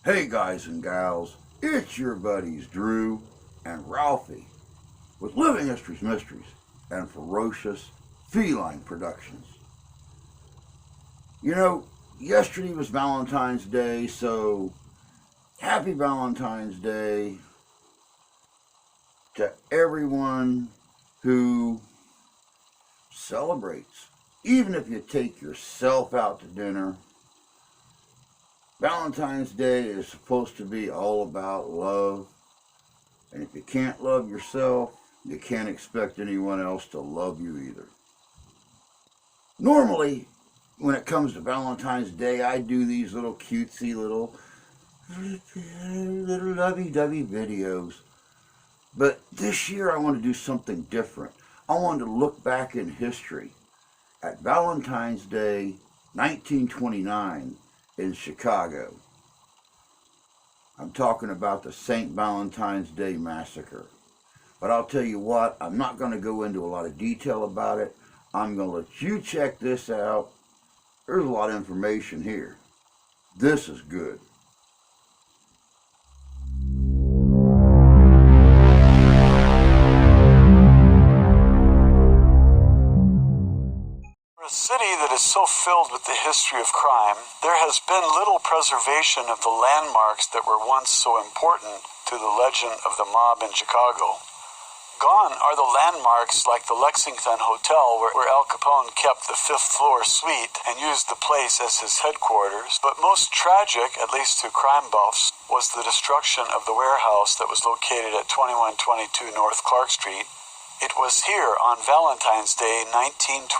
Hey guys and gals, it's your buddies Drew and Ralphie with Living History's Mysteries and Ferocious Feline Productions. You know, yesterday was Valentine's Day, so happy Valentine's Day to everyone who celebrates. Even if you take yourself out to dinner, Valentine's Day is supposed to be all about love. And if you can't love yourself, you can't expect anyone else to love you either. Normally, when it comes to Valentine's Day, I do these little cutesy little lovey-dovey videos. But this year I want to do something different. I wanted to look back in history at Valentine's Day 1929 in Chicago. I'm talking about the St. Valentine's Day Massacre. But I'll tell you what, I'm not going to go into a lot of detail about it. I'm going to let you check this out. There's a lot of information here. This is good. A city that is so filled with the history of crime, there has been little preservation of the landmarks that were once so important to the legend of the mob in Chicago. Gone are the landmarks like the Lexington Hotel where Al Capone kept the 5th floor suite and used the place as his headquarters, but most tragic, at least to crime buffs, was the destruction of the warehouse that was located at 2122 North Clark Street. It was here on Valentine's Day 1929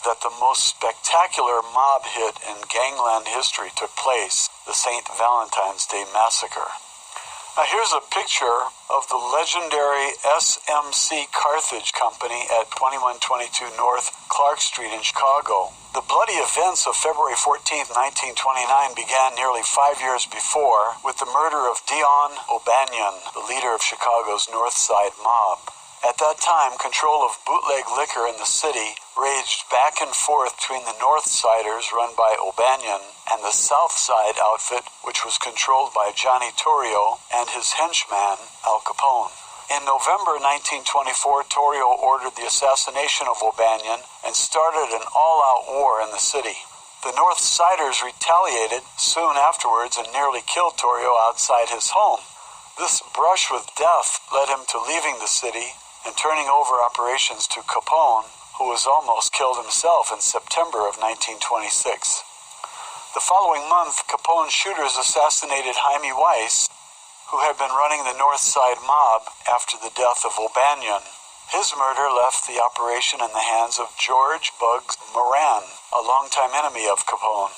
that the most spectacular mob hit in gangland history took place, the St. Valentine's Day Massacre. Now here's a picture of the legendary SMC Carthage Company at 2122 North Clark Street in Chicago. The bloody events of February 14, 1929 began nearly 5 years before with the murder of Dion O'Banion, the leader of Chicago's North Side mob. At that time, control of bootleg liquor in the city raged back and forth between the North Siders, run by O'Banion, and the South Side outfit, which was controlled by Johnny Torrio and his henchman, Al Capone. In November 1924, Torrio ordered the assassination of O'Banion and started an all-out war in the city. The North Siders retaliated soon afterwards and nearly killed Torrio outside his home. This brush with death led him to leaving the city and turning over operations to Capone, who was almost killed himself in September of 1926. The following month, Capone's shooters assassinated Jaime Weiss, who had been running the North Side mob after the death of O'Banion. His murder left the operation in the hands of George Bugs Moran, a longtime enemy of Capone.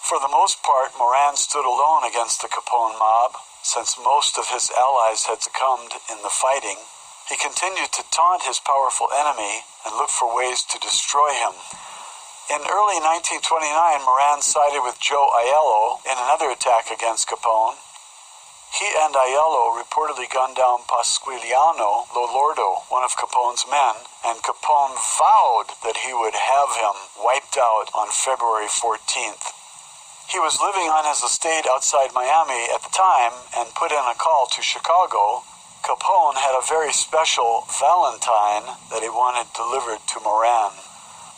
For the most part, Moran stood alone against the Capone mob, since most of his allies had succumbed in the fighting. He continued to taunt his powerful enemy and look for ways to destroy him. In early 1929, Moran sided with Joe Aiello in another attack against Capone. He and Aiello reportedly gunned down Pasquiliano Lolordo, one of Capone's men, and Capone vowed that he would have him wiped out on February 14th. He was living on his estate outside Miami at the time and put in a call to Chicago. Capone had a very special Valentine that he wanted delivered to Moran.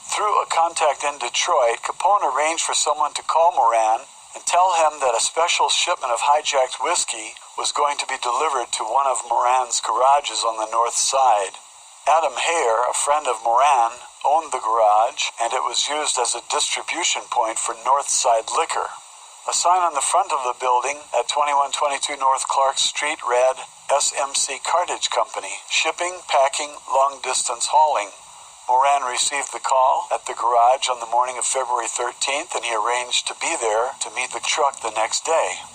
Through a contact in Detroit, Capone arranged for someone to call Moran and tell him that a special shipment of hijacked whiskey was going to be delivered to one of Moran's garages on the North Side. Adam Hayer, a friend of Moran, owned the garage, and it was used as a distribution point for North Side liquor. A sign on the front of the building at 2122 North Clark Street read, SMC Carthage Company, shipping, packing, long-distance hauling. Moran received the call at the garage on the morning of February 13th, and he arranged to be there to meet the truck the next day.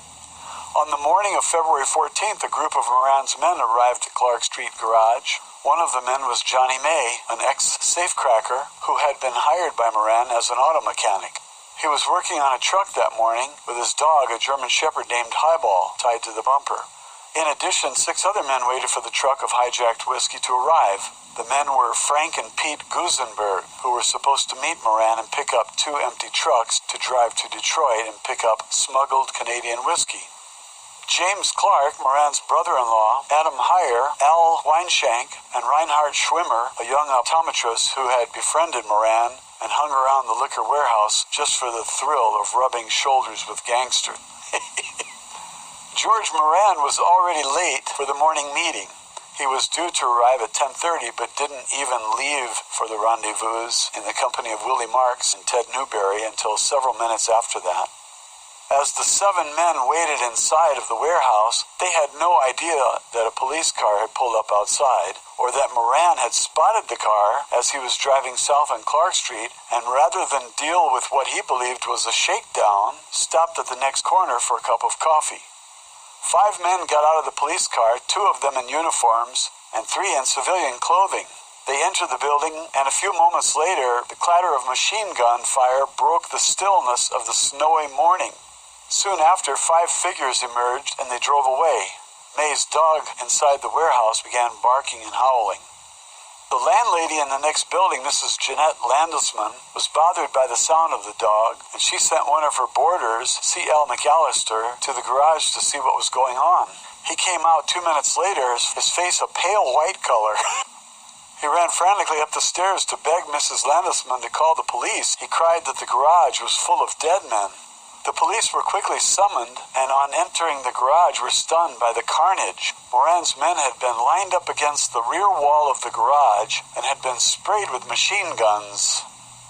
On the morning of February 14th, a group of Moran's men arrived at Clark Street Garage. One of the men was Johnny May, an ex-safecracker who had been hired by Moran as an auto mechanic. He was working on a truck that morning with his dog, a German Shepherd named Highball, tied to the bumper. In addition, 6 other men waited for the truck of hijacked whiskey to arrive. The men were Frank and Pete Gusenberg, who were supposed to meet Moran and pick up 2 empty trucks to drive to Detroit and pick up smuggled Canadian whiskey. James Clark, Moran's brother-in-law, Adam Heyer, Al Weinshank, and Reinhard Schwimmer, a young optometrist who had befriended Moran and hung around the liquor warehouse just for the thrill of rubbing shoulders with gangsters. George Moran was already late for the morning meeting. He was due to arrive at 10:30, but didn't even leave for the rendezvous in the company of Willie Marks and Ted Newberry until several minutes after that. As the 7 men waited inside of the warehouse, they had no idea that a police car had pulled up outside, or that Moran had spotted the car as he was driving south on Clark Street, and rather than deal with what he believed was a shakedown, stopped at the next corner for a cup of coffee. 5 men got out of the police car, 2 of them in uniforms, and 3 in civilian clothing. They entered the building, and a few moments later, the clatter of machine gun fire broke the stillness of the snowy morning. Soon after, 5 figures emerged, and they drove away. May's dog inside the warehouse began barking and howling. The landlady in the next building, Mrs. Jeanette Landesman, was bothered by the sound of the dog, and she sent one of her boarders, C.L. McAllister, to the garage to see what was going on. He came out 2 minutes later, his face a pale white color. He ran frantically up the stairs to beg Mrs. Landesman to call the police. He cried that the garage was full of dead men. The police were quickly summoned, and on entering the garage were stunned by the carnage. Moran's men had been lined up against the rear wall of the garage and had been sprayed with machine guns.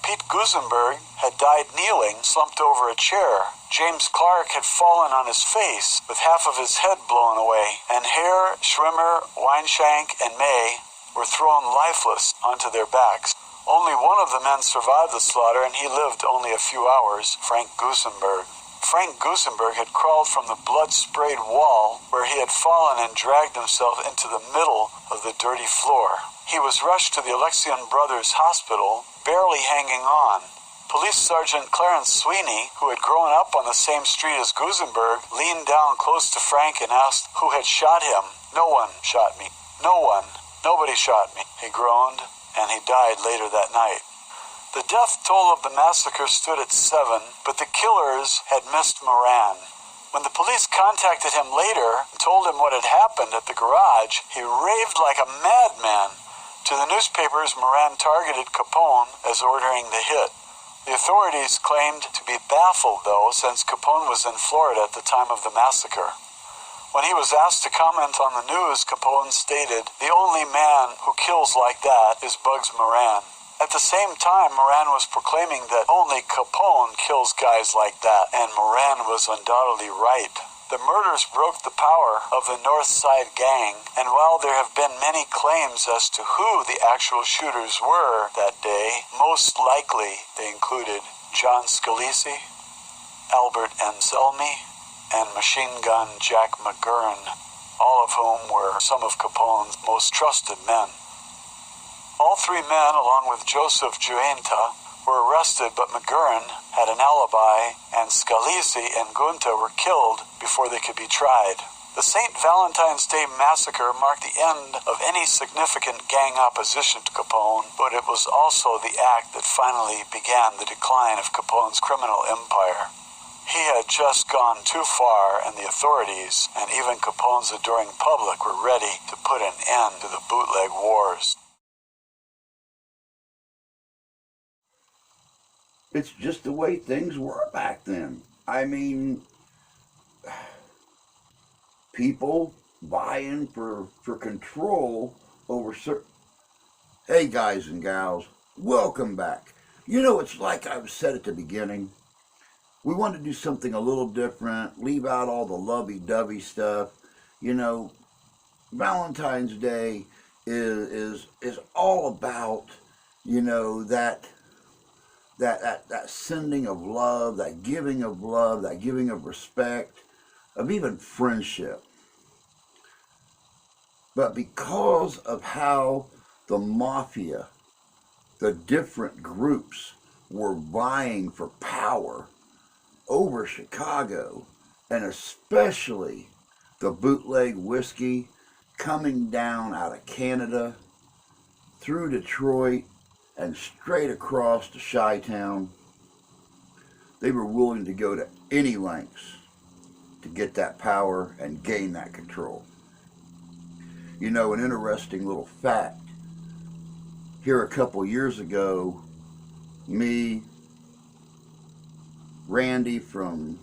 Pete Gusenberg had died kneeling, slumped over a chair. James Clark had fallen on his face, with half of his head blown away, and Heyer, Schwimmer, Weinshank, and May were thrown lifeless onto their backs. Only one of the men survived the slaughter, and he lived only a few hours, Frank Gusenberg. Frank Gusenberg had crawled from the blood-sprayed wall where he had fallen and dragged himself into the middle of the dirty floor. He was rushed to the Alexian Brothers Hospital, barely hanging on. Police Sergeant Clarence Sweeney, who had grown up on the same street as Gusenberg, leaned down close to Frank and asked who had shot him. "No one shot me. No one. Nobody shot me," he groaned, and he died later that night. The death toll of the massacre stood at 7, but the killers had missed Moran. When the police contacted him later and told him what had happened at the garage, he raved like a madman. To the newspapers, Moran targeted Capone as ordering the hit. The authorities claimed to be baffled, though, since Capone was in Florida at the time of the massacre. When he was asked to comment on the news, Capone stated, "The only man who kills like that is Bugs Moran." At the same time, Moran was proclaiming that only Capone kills guys like that, and Moran was undoubtedly right. The murders broke the power of the North Side Gang, and while there have been many claims as to who the actual shooters were that day, most likely they included John Scalise, Albert Anselmi, and Machine Gun Jack McGurn, all of whom were some of Capone's most trusted men. All 3 men, along with Joseph Juenta, were arrested, but McGurn had an alibi, and Scalise and Gunta were killed before they could be tried. The St. Valentine's Day Massacre marked the end of any significant gang opposition to Capone, but it was also the act that finally began the decline of Capone's criminal empire. He had just gone too far, and the authorities, and even Capone's adoring public, were ready to put an end to the bootleg wars. It's just the way things were back then. I mean, people vying for control over certain... Hey guys and gals, welcome back. You know, it's like I've said at the beginning, we want to do something a little different, leave out all the lovey-dovey stuff. You know, Valentine's Day is all about, you know, that sending of love, that giving of respect, of even friendship. But because of how the mafia, the different groups were vying for power over Chicago, and especially the bootleg whiskey coming down out of Canada through Detroit and straight across to Chi-Town. They were willing to go to any lengths to get that power and gain that control. You know, an interesting little fact, here a couple years ago, me, Randy from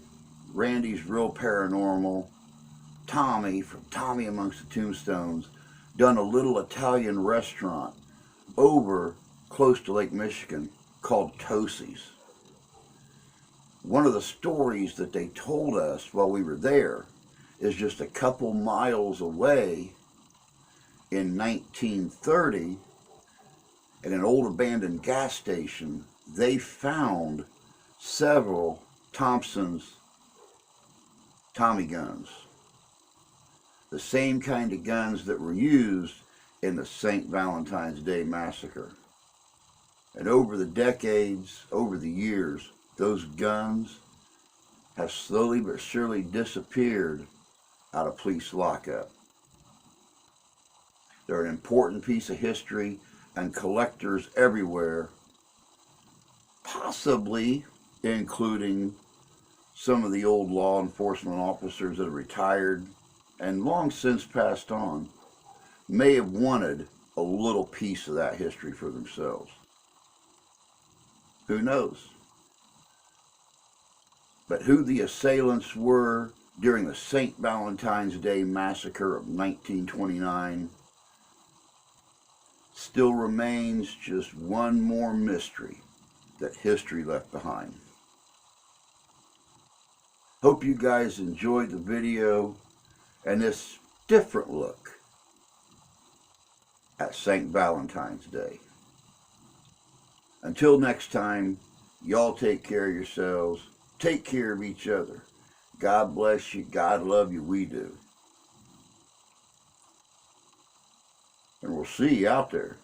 Randy's Real Paranormal, Tommy from Tommy Amongst the Tombstones, done a little Italian restaurant over close to Lake Michigan called Tosi's. One of the stories that they told us while we were there is just a couple miles away in 1930 at an old abandoned gas station, they found several Thompson's Tommy guns. The same kind of guns that were used in the St. Valentine's Day Massacre. And over the decades, over the years, those guns have slowly but surely disappeared out of police lockup. They're an important piece of history, and collectors everywhere, possibly including some of the old law enforcement officers that are retired and long since passed on, may have wanted a little piece of that history for themselves. Who knows? But who the assailants were during the St. Valentine's Day Massacre of 1929 still remains just one more mystery that history left behind. Hope you guys enjoyed the video and this different look at St. Valentine's Day. Until next time, y'all take care of yourselves. Take care of each other. God bless you. God love you. We do. And we'll see you out there.